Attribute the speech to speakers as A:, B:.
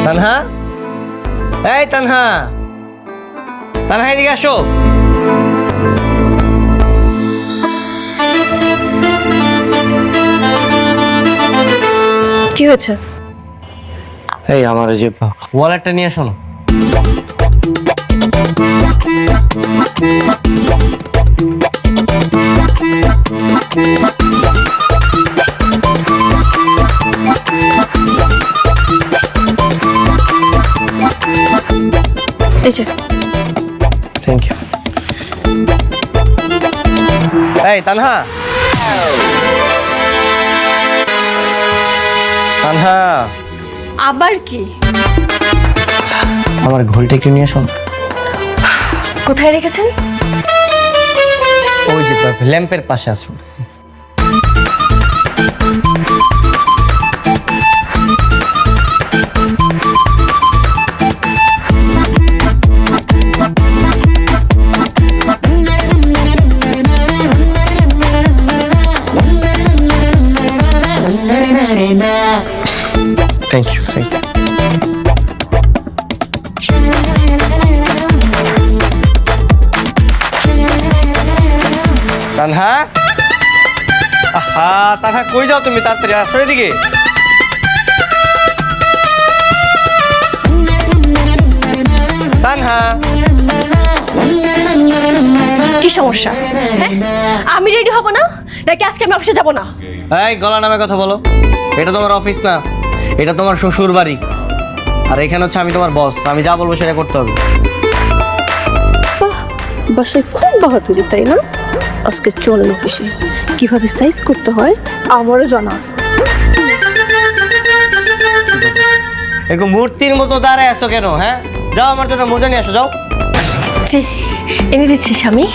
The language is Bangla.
A: তানহা, এই তানহা, তানহা এদিকে আসো।
B: কি হয়েছে?
A: এই আমার এই যে ওয়ালেটটা নিয়ে আসো না।
B: এই যে।
A: Thank you. এই তানহা, তানহা,
B: আবার কি?
A: আমার ঘোলটা একটু নিয়ে আসো না।
B: কোথায় রেখেছেন?
A: ওই যে ল্যাম্পের পাশে আসো। Thank you, thank you. Tanha, আহা তানহা কই যাও তুমি? তাড়াতাড়ি আসো এদিকে। তানহা,
B: কি সমস্যা? হ্যাঁ? আমি রেডি হব না নাকি আজকে আমি অফিসে যাব না?
A: এই গলা নামে কথা বলো। এটা তোমার অফিস না, এটা তোমার শ্বশুর বাড়ি। আর এখানে হচ্ছে আমি তোমার বস, আমি যা বলবো সেটা করতে হবে।
B: বাসায় খুব বাহাদুরি, তাই না? আজকে চলেন অফিসে, কিভাবে সাইজ করতে হয় আমারও জানা আছে।
A: এরকম মূর্তির মতো দাঁড়ায় আসো কেন? হ্যাঁ, যাও আমার জন্য মোজা নিয়ে আসো, যাও।
B: জি, এনে দিচ্ছি স্বামী।